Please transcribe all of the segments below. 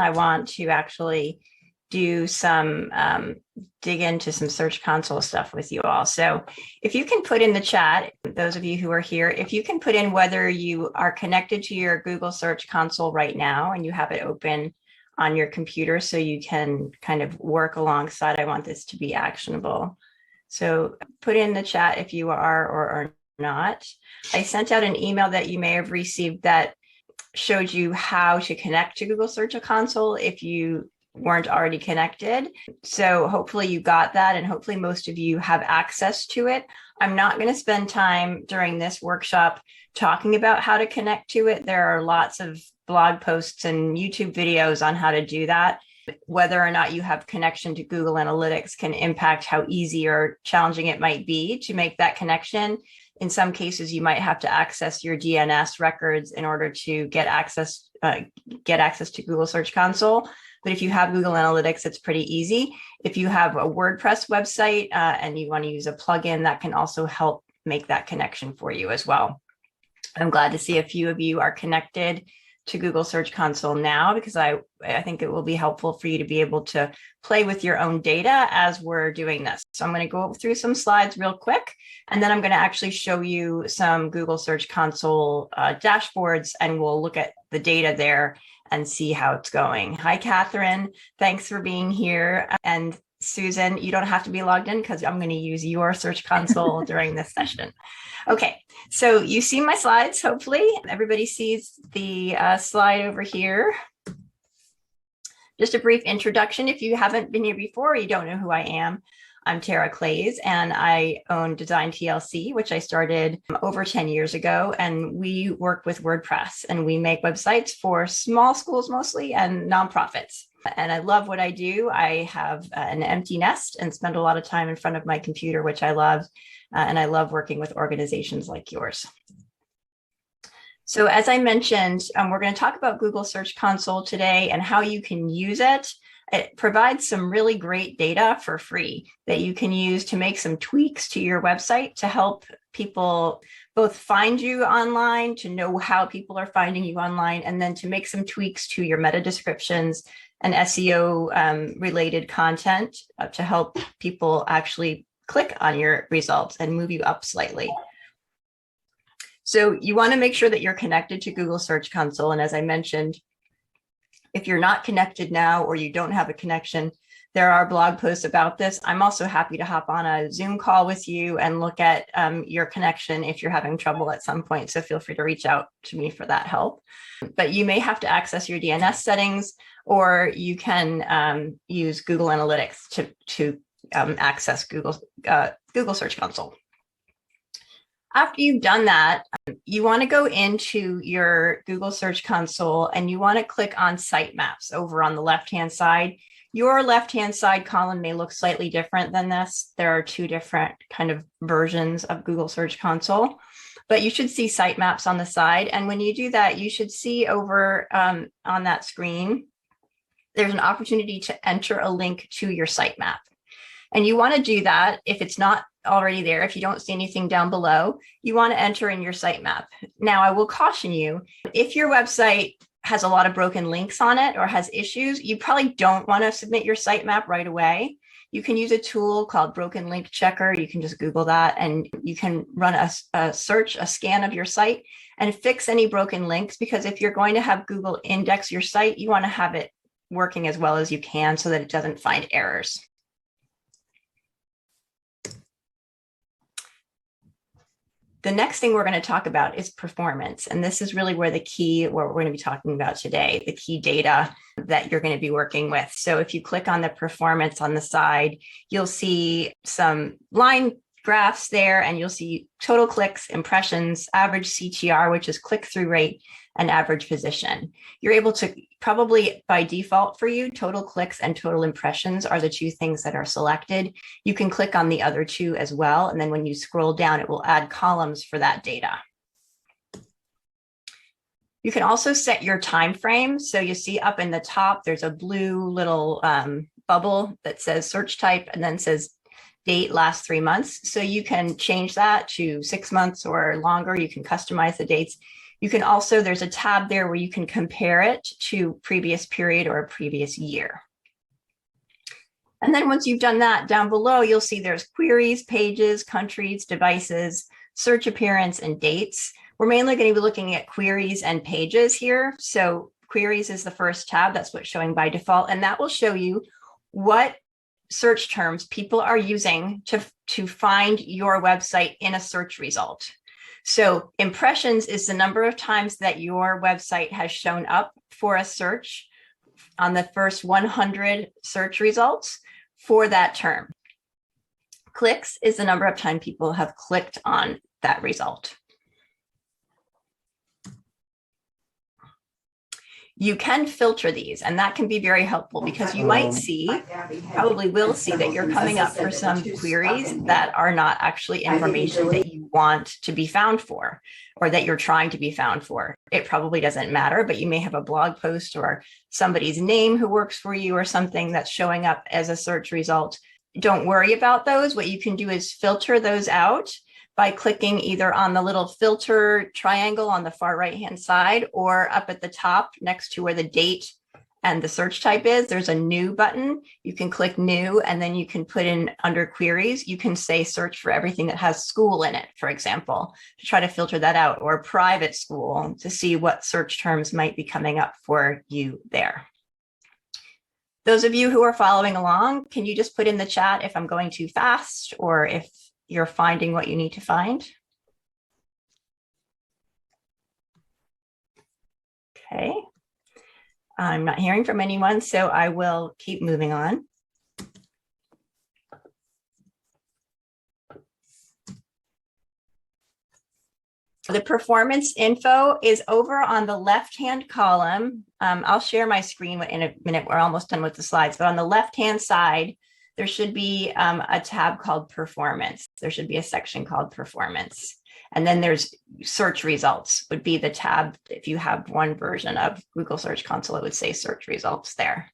I want to actually do some dig into some Search Console stuff with you all. So if you can put in the chat, those of you who are here, if you can put in whether you are connected to your Google Search Console right now and you have it open on your computer so you can kind of work alongside. I want this to be actionable. So put in the chat if you are or are not. I sent out an email that you may have received that showed you how to connect to Google Search Console if you weren't already connected. So hopefully you got that, and hopefully most of you have access to it. I'm not going to spend time during this workshop talking about how to connect to it. There are lots of blog posts and YouTube videos on how to do that. Whether or not you have connection to Google Analytics can impact how easy or challenging it might be to make that connection. In some cases, you might have to access your DNS records in order to get access to Google Search Console. But if you have Google Analytics, it's pretty easy. If you have a WordPress website and you want to use a plugin, that can also help make that connection for you as well. I'm glad to see a few of you are connected to Google Search Console now, because I think it will be helpful for you to be able to play with your own data as we're doing this. So I'm going to go through some slides real quick, and then I'm going to actually show you some Google Search Console dashboards, and we'll look at the data there and see how it's going. Hi, Catherine. Thanks for being here. And Susan, you don't have to be logged in because I'm going to use your Search Console during this session. Okay, so you see my slides, hopefully. Everybody sees the slide over here. Just a brief introduction. If you haven't been here before, you don't know who I am. I'm Tara Clays, and I own Design TLC, which I started over 10 years ago. And we work with WordPress, and we make websites for small schools mostly and nonprofits. And I love what I do. I have an empty nest and spend a lot of time in front of my computer, which I love. And I love working with organizations like yours. So as I mentioned, we're going to talk about Google Search Console today and how you can use it. It provides some really great data for free that you can use to make some tweaks to your website to help people both find you online, to know how people are finding you online, and then to make some tweaks to your meta descriptions and SEO related content to help people actually click on your results and move you up slightly. So you want to make sure that you're connected to Google Search Console. And as I mentioned, if you're not connected now or you don't have a connection, there are blog posts about this. I'm also happy to hop on a Zoom call with you and look at your connection if you're having trouble at some point. So feel free to reach out to me for that help. But you may have to access your DNS settings, or you can use Google Analytics to access Google Search Console. After you've done that, you want to go into your Google Search Console and you want to click on sitemaps over on the left-hand side. Your left-hand side column may look slightly different than this. There are two different kind of versions of Google Search Console, but you should see sitemaps on the side. And when you do that, you should see over on that screen, there's an opportunity to enter a link to your sitemap. And you want to do that if it's not already there. If you don't see anything down below, you want to enter in your sitemap. Now, I will caution you, if your website has a lot of broken links on it or has issues, you probably don't want to submit your sitemap right away. You can use a tool called Broken Link Checker. You can just Google that, and you can run a scan of your site and fix any broken links, because if you're going to have Google index your site, you want to have it working as well as you can so that it doesn't find errors. The next thing we're going to talk about is performance. And this is really where what we're going to be talking about today, the key data that you're going to be working with. So if you click on the performance on the side, you'll see some line graphs there, and you'll see total clicks, impressions, average CTR, which is click-through rate, and average position. You're able to probably by default for you, total clicks and total impressions are the two things that are selected. You can click on the other two as well. And then when you scroll down, it will add columns for that data. You can also set your time frame. So you see up in the top, there's a blue little bubble that says search type and then says date last 3 months. So you can change that to 6 months or longer. You can customize the dates. You can also, there's a tab there where you can compare it to previous period or a previous year. And then once you've done that, down below, you'll see there's queries, pages, countries, devices, search appearance, and dates. We're mainly going to be looking at queries and pages here. So queries is the first tab. That's what's showing by default. And that will show you what search terms people are using to find your website in a search result. So impressions is the number of times that your website has shown up for a search on the first 100 search results for that term. Clicks is the number of times people have clicked on that result. You can filter these, and that can be very helpful because you might see, probably will see, that you're coming up for some queries that are not actually information that you want to be found for, or that you're trying to be found for. It probably doesn't matter, but you may have a blog post or somebody's name who works for you or something that's showing up as a search result. Don't worry about those. What you can do is filter those out by clicking either on the little filter triangle on the far right-hand side or up at the top next to where the date and the search type is. There's a new button. You can click new, and then you can put in under queries. You can say search for everything that has school in it, for example, to try to filter that out, or private school to see what search terms might be coming up for you there. Those of you who are following along, can you just put in the chat if I'm going too fast or if you're finding what you need to find? Okay. I'm not hearing from anyone, so I will keep moving on. The performance info is over on the left-hand column. I'll share my screen in a minute. We're almost done with the slides, but on the left-hand side, there should be a tab called performance. There should be a section called performance. And then there's search results would be the tab. If you have one version of Google Search Console, it would say search results there.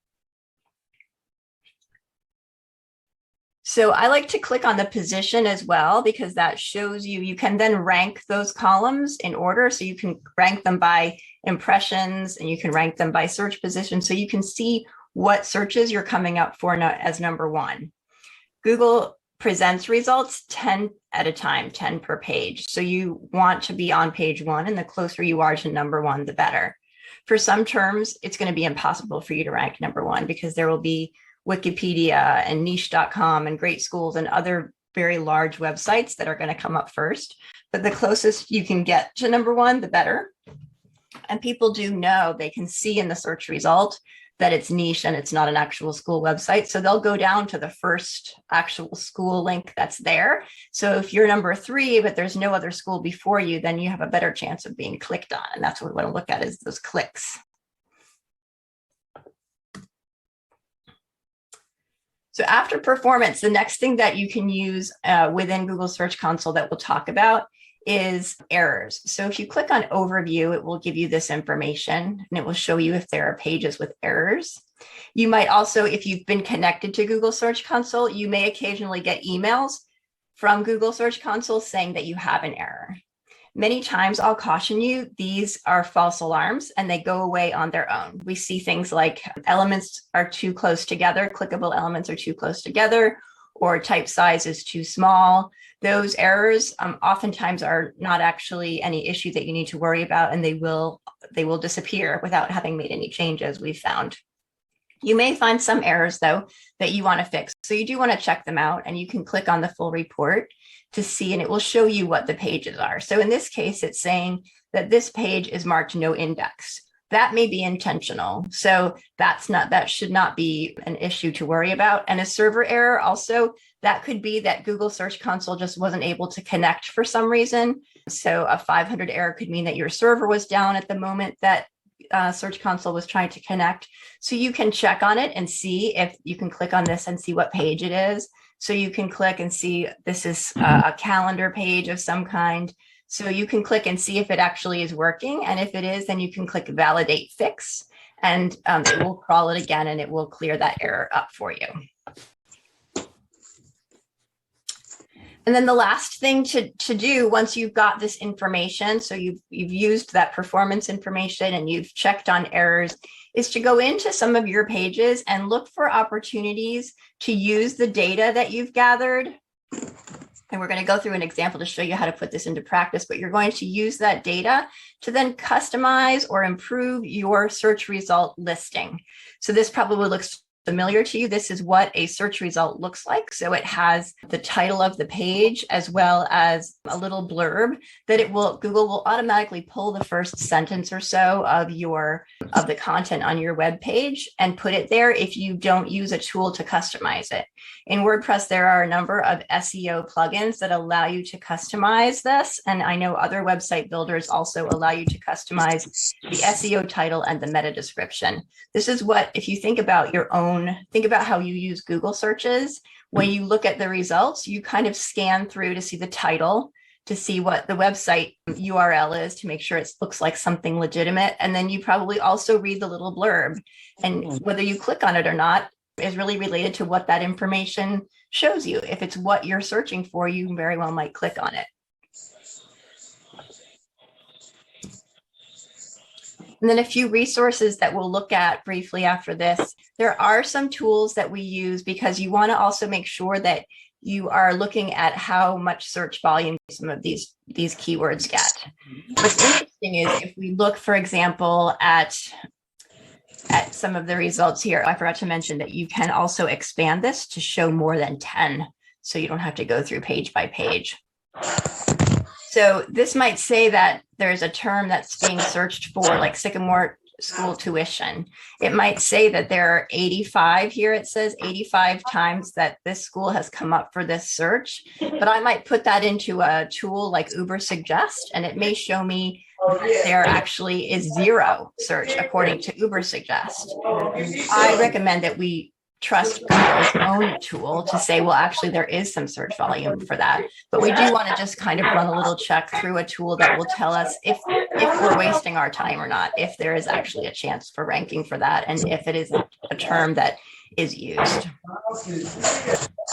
So I like to click on the position as well, because that shows you, you can then rank those columns in order. So you can rank them by impressions and you can rank them by search position. So you can see what searches you're coming up for as number one. Google presents results 10 at a time, 10 per page. So you want to be on page one, and the closer you are to number one, the better. For some terms, it's going to be impossible for you to rank number one because there will be Wikipedia and niche.com and Great Schools and other very large websites that are going to come up first. But the closest you can get to number one, the better. And people do know, they can see in the search result that it's niche and it's not an actual school website. So they'll go down to the first actual school link that's there. So if you're number three, but there's no other school before you, then you have a better chance of being clicked on. And that's what we want to look at, is those clicks. So after performance, the next thing that you can use within Google Search Console that we'll talk about is errors. So if you click on overview, it will give you this information and it will show you if there are pages with errors. You might also, if you've been connected to Google Search Console, you may occasionally get emails from Google Search Console saying that you have an error. Many times, I'll caution you, these are false alarms and they go away on their own. We see things like elements are too close together, clickable elements are too close together, or type size is too small. Those errors oftentimes are not actually any issue that you need to worry about, and they will disappear without having made any changes, we've found. You may find some errors, though, that you want to fix. So you do want to check them out, and you can click on the full report to see, and it will show you what the pages are. So in this case, it's saying that this page is marked no index. That may be intentional. So that should not be an issue to worry about. And a server error also, that could be that Google Search Console just wasn't able to connect for some reason. So a 500 error could mean that your server was down at the moment that Search Console was trying to connect. So you can check on it and see if you can click on this and see what page it is. So you can click and see this is a calendar page of some kind. So you can click and see if it actually is working. And if it is, then you can click validate fix, and it will crawl it again and it will clear that error up for you. And then the last thing to do once you've got this information, so you've used that performance information and you've checked on errors, is to go into some of your pages and look for opportunities to use the data that you've gathered. And we're going to go through an example to show you how to put this into practice, but you're going to use that data to then customize or improve your search result listing. So this probably looks familiar to you. This is what a search result looks like. So it has the title of the page as well as a little blurb that Google will automatically pull the first sentence or so of the content on your web page and put it there if you don't use a tool to customize it. In WordPress, there are a number of SEO plugins that allow you to customize this. And I know other website builders also allow you to customize the SEO title and the meta description. This is what, if you think about think about how you use Google searches. When you look at the results, you kind of scan through to see the title, to see what the website URL is, to make sure it looks like something legitimate. And then you probably also read the little blurb. And whether you click on it or not is really related to what that information shows you. If it's what you're searching for, you very well might click on it. And then a few resources that we'll look at briefly after this. There are some tools that we use because you want to also make sure that you are looking at how much search volume some of these keywords get. What's interesting is if we look, for example, at some of the results here, I forgot to mention that you can also expand this to show more than 10, so you don't have to go through page by page. So this might say that there's a term that's being searched for, like Sycamore school tuition. It might say that there are 85 here. It says 85 times that this school has come up for this search, but I might put that into a tool like Uber Suggest, and it may show me that there actually is 0 search according to Uber Suggest. I recommend that we trust Google's own tool to say, well, actually, there is some search volume for that. But we do want to just kind of run a little check through a tool that will tell us if we're wasting our time or not, if there is actually a chance for ranking for that, and if it is a term that is used. You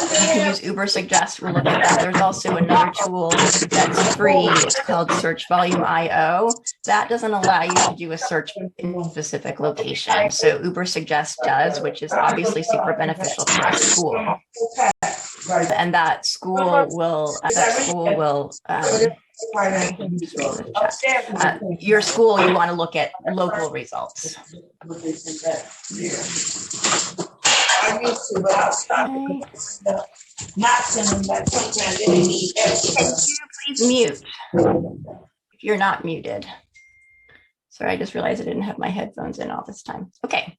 can use Uber Suggest. We'll look at that. There's also another tool that's free. It's called Search Volume IO. That doesn't allow you to do a search in a specific location. So Uber Suggest does, which is obviously super beneficial for a school. And that school will your school, you want to look at local results. Can you please mute if you're not muted? Sorry, I just realized I didn't have my headphones in all this time. Okay,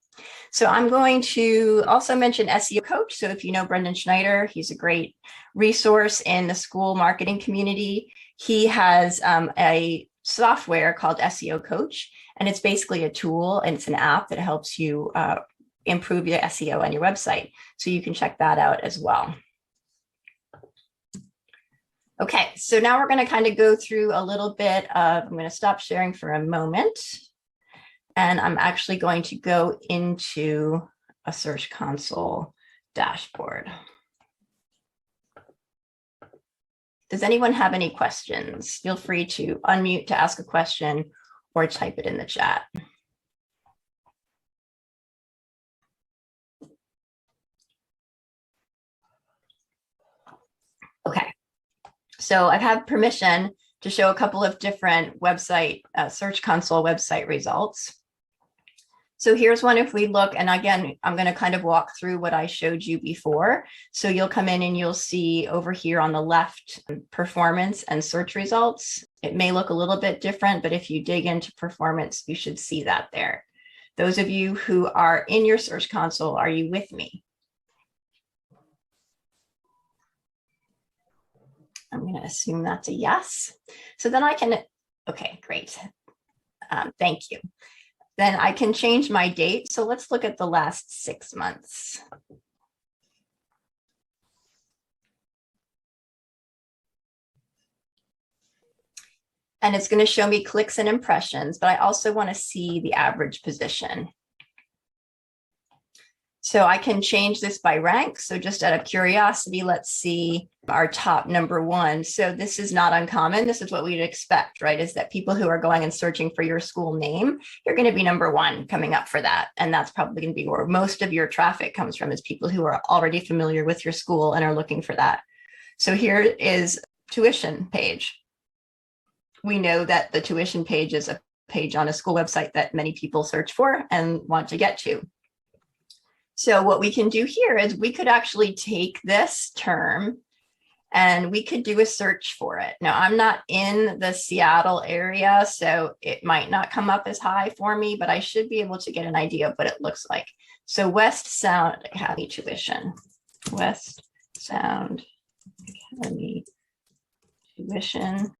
so I'm going to also mention SEO Coach. So if you know Brendan Schneider, he's a great resource in the school marketing community. He has a software called SEO Coach, and it's basically a tool, and it's an app that helps you improve your SEO on your website. So you can check that out as well. Okay, so now we're going to kind of go through a little bit of, I'm going to stop sharing for a moment, and I'm actually going to go into a Search Console dashboard. Does anyone have any questions? Feel free to unmute to ask a question or type it in the chat. Okay, so I've had permission to show a couple of different website, Search Console website results. So here's one if we look, and again, I'm going to kind of walk through what I showed you before. So you'll come in and you'll see over here on the left, performance and search results. It may look a little bit different, but if you dig into performance, you should see that there. Those of you who are in your Search Console, are you with me? I'm going to assume that's a yes. So then I can, okay, great. Thank you. Then I can change my date. So let's look at the last 6 months. And it's going to show me clicks and impressions, but I also want to see the average position. So I can change this by rank. So just out of curiosity, let's see our top number one. So this is not uncommon. This is what we'd expect, right? Is that people who are going and searching for your school name, you're going to be number one coming up for that. And that's probably going to be where most of your traffic comes from, is people who are already familiar with your school and are looking for that. So here is tuition page. We know that the tuition page is a page on a school website that many people search for and want to get to. So what we can do here is we could actually take this term and we could do a search for it. Now, I'm not in the Seattle area, so it might not come up as high for me, but I should be able to get an idea of what it looks like. So West Sound Academy tuition, West Sound Academy tuition.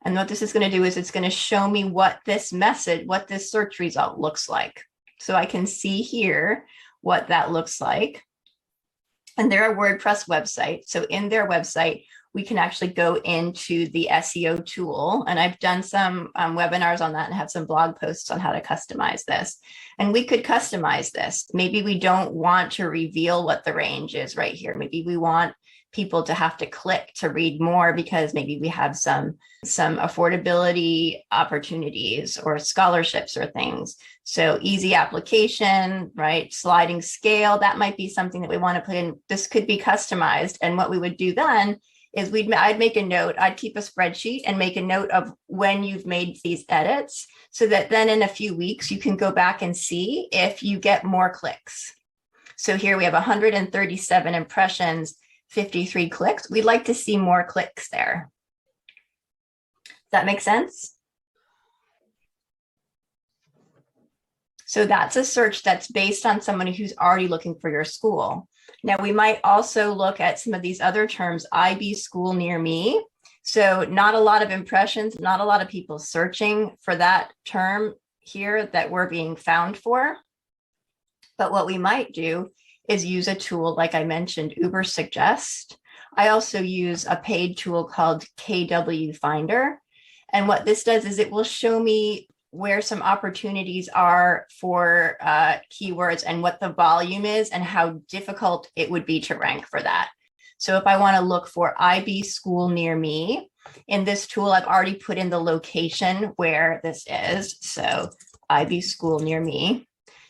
And what this is going to do is it's going to show me what this message, what this search result looks like. So I can see here what that looks like. And they're a WordPress website. So in their website, we can actually go into the SEO tool. And I've done some webinars on that and have some blog posts on how to customize this. And we could customize this. Maybe we don't want to reveal what the range is right here. Maybe we want people to have to click to read more because maybe we have some affordability opportunities or scholarships or things. So easy application, right? Sliding scale, that might be something that we want to put in. This could be customized. And what we would do then is I'd make a note, I'd keep a spreadsheet and make a note of when you've made these edits so that then in a few weeks, you can go back and see if you get more clicks. So here we have 137 impressions, 53 clicks. We'd like to see more clicks there. Does that make sense? So that's a search that's based on someone who's already looking for your school. Now, we might also look at some of these other terms, IB school near me. So not a lot of impressions, not a lot of people searching for that term here that we're being found for. But what we might do is use a tool, like I mentioned, Uber Suggest. I also use a paid tool called KW Finder. And what this does is it will show me where some opportunities are for keywords and what the volume is and how difficult it would be to rank for that. So if I want to look for IB school near me, in this tool, I've already put in the location where this is. So IB school near me.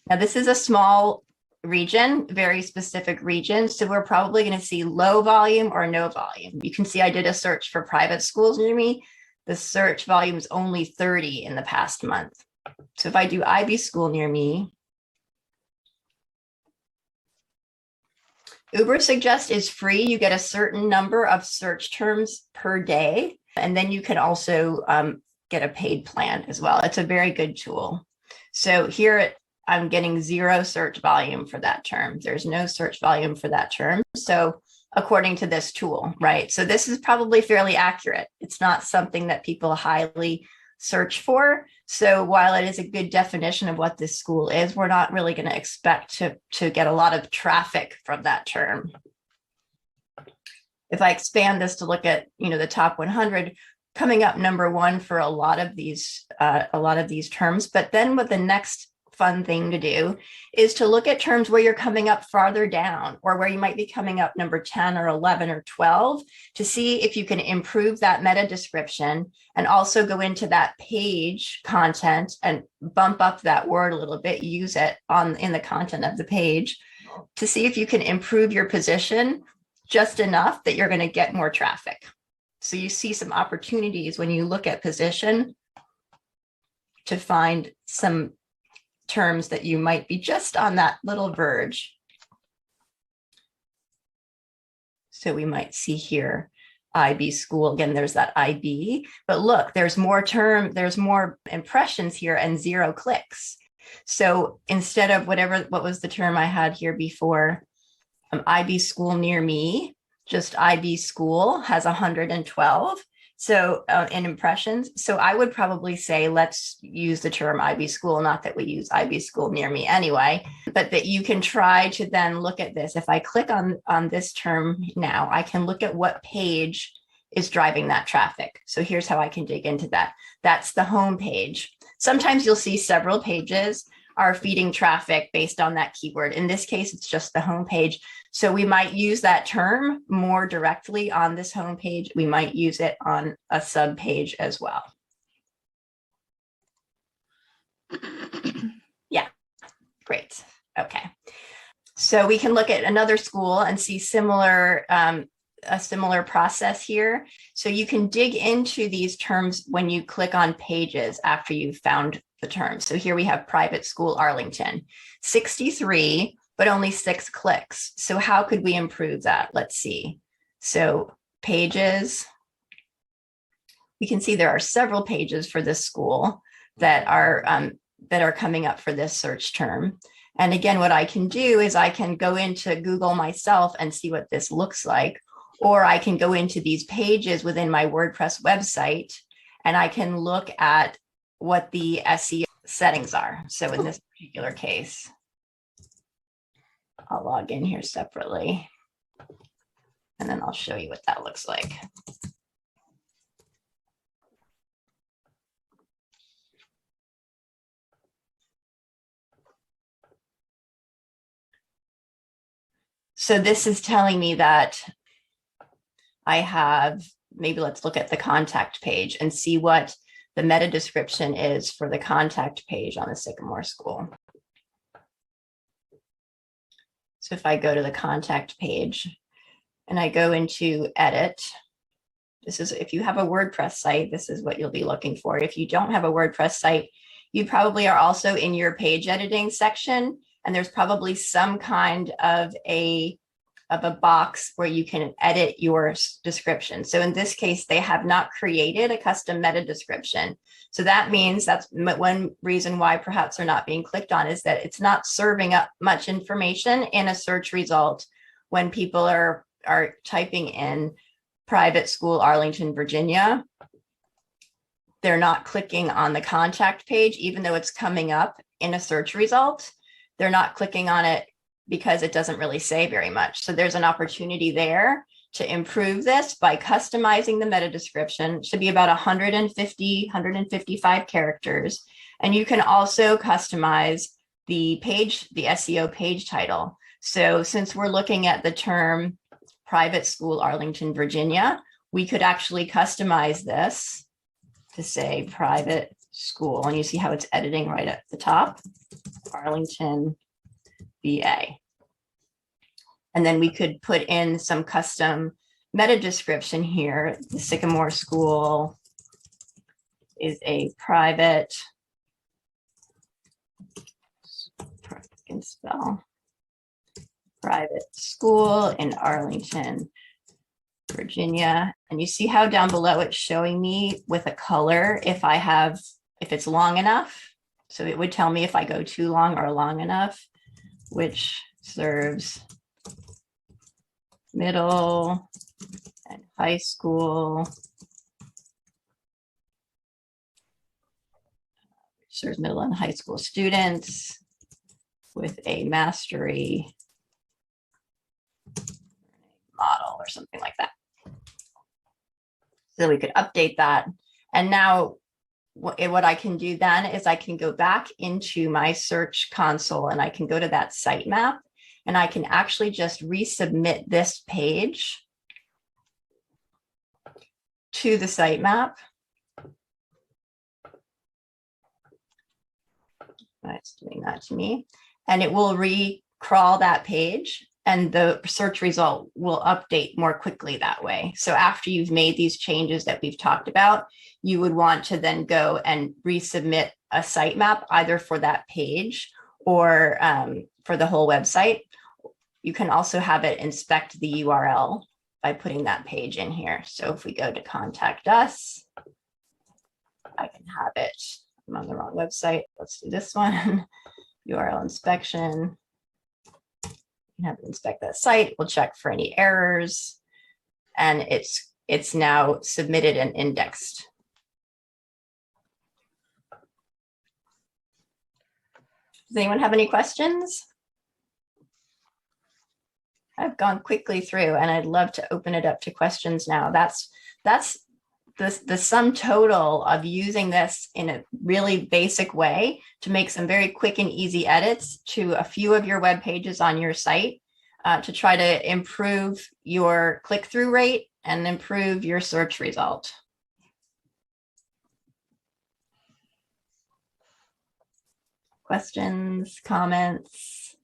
Now, this is a small region, very specific region. So we're probably going to see low volume or no volume. You can see I did a search for private schools near me. The search volume is only 30 in the past month. So if I do IB school near me, Uber Suggest is free. You get a certain number of search terms per day. And then you can also get a paid plan as well. It's a very good tool. So here I'm getting 0 search volume for that term. There's no search volume for that term. So according to this tool, right? So this is probably fairly accurate. It's not something that people highly search for. So while it is a good definition of what this school is, we're not really going to expect to get a lot of traffic from that term. If I expand this to look at, the top 100, coming up number one for a lot of these terms, but then what the next fun thing to do is to look at terms where you're coming up farther down or where you might be coming up number 10 or 11 or 12 to see if you can improve that meta description and also go into that page content and bump up that word a little bit, use it in the content of the page to see if you can improve your position just enough that you're going to get more traffic. So you see some opportunities when you look at position to find some terms that you might be just on that little verge. So we might see here, IB school, again, there's that IB, but look, there's more impressions here and 0 clicks. So instead of what was the term I had here before, IB school near me, just IB school has 112. So in impressions, so I would probably say, let's use the term IB school, not that we use IB school near me anyway, but that you can try to then look at this. If I click on this term now, I can look at what page is driving that traffic. So here's how I can dig into that. That's the home page. Sometimes you'll see several pages are feeding traffic based on that keyword. In this case, it's just the homepage. So we might use that term more directly on this homepage. We might use it on a sub page as well. Yeah, great. Okay. So we can look at another school and see a similar process here. So you can dig into these terms when you click on pages after you've found the term. So here we have private school Arlington, 63, but only 6 clicks. So how could we improve that? Let's see. So pages, we can see there are several pages for this school that are coming up for this search term. And again, what I can do is I can go into Google myself and see what this looks like, or I can go into these pages within my WordPress website and I can look at what the SEO settings are. So in this particular case, I'll log in here separately and then I'll show you what that looks like. So this is telling me that I have, maybe let's look at the contact page and see what the meta description is for the contact page on the Sycamore School. So if I go to the contact page and I go into edit, this is, if you have a WordPress site, this is what you'll be looking for. If you don't have a WordPress site, you probably are also in your page editing section, and there's probably some kind of a box where you can edit your description. So in this case, they have not created a custom meta description. So that means that's one reason why perhaps they're not being clicked on, is that it's not serving up much information in a search result when people are typing in private school Arlington, Virginia. They're not clicking on the contact page, even though it's coming up in a search result. They're not clicking on it because it doesn't really say very much. So there's an opportunity there to improve this by customizing the meta description. It should be about 155 characters. And you can also customize the page, the SEO page title. So since we're looking at the term private school Arlington, Virginia, we could actually customize this to say private school. And you see how it's editing right at the top, Arlington, VA. And then we could put in some custom meta description here. The Sycamore School is a private, I can spell, private school in Arlington, Virginia. And you see how down below it's showing me with a color if it's long enough. So it would tell me if I go too long or long enough, which serves middle and high school, serves middle and high school students with a mastery model or something like that. So we could update that. And now what I can do then is I can go back into my search console and I can go to that sitemap and I can actually just resubmit this page to the sitemap. It's doing that to me. And it will re-crawl that page and the search result will update more quickly that way. So after you've made these changes that we've talked about, you would want to then go and resubmit a sitemap either for that page or for the whole website. You can also have it inspect the URL by putting that page in here. So if we go to contact us, I can have it. I'm on the wrong website. Let's do this one. URL inspection. You can have it inspect that site. We'll check for any errors. And it's now submitted and indexed. Does anyone have any questions? I've gone quickly through and I'd love to open it up to questions now. That's the sum total of using this in a really basic way to make some very quick and easy edits to a few of your web pages on your site to try to improve your click-through rate and improve your search result. Questions, comments?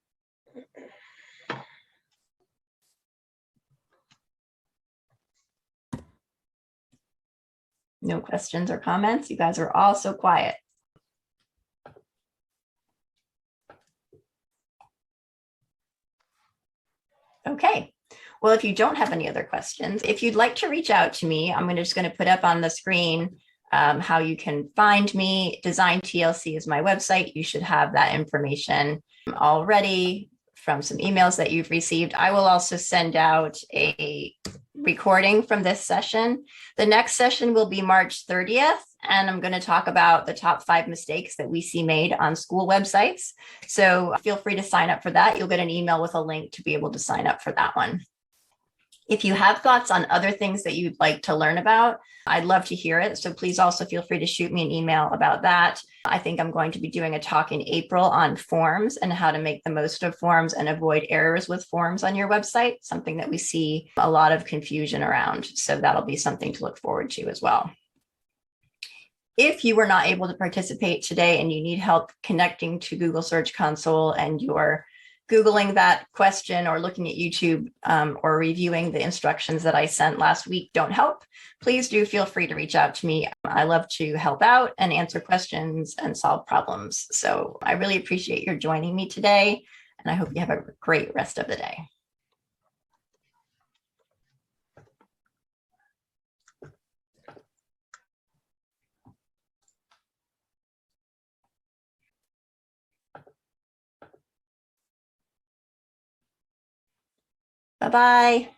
No questions or comments? You guys are all so quiet. Okay. Well, if you don't have any other questions, if you'd like to reach out to me, I'm just going to put up on the screen how you can find me. Design TLC is my website. You should have that information already from some emails that you've received. I will also send out a recording from this session. The next session will be March 30th, and I'm going to talk about the top 5 mistakes that we see made on school websites. So feel free to sign up for that. You'll get an email with a link to be able to sign up for that one. If you have thoughts on other things that you'd like to learn about, I'd love to hear it. So please also feel free to shoot me an email about that. I think I'm going to be doing a talk in April on forms and how to make the most of forms and avoid errors with forms on your website, something that we see a lot of confusion around. So that'll be something to look forward to as well. If you were not able to participate today and you need help connecting to Google Search Console and you're Googling that question or looking at YouTube or reviewing the instructions that I sent last week don't help, please do feel free to reach out to me. I love to help out and answer questions and solve problems. So I really appreciate your joining me today, and I hope you have a great rest of the day. Bye-bye.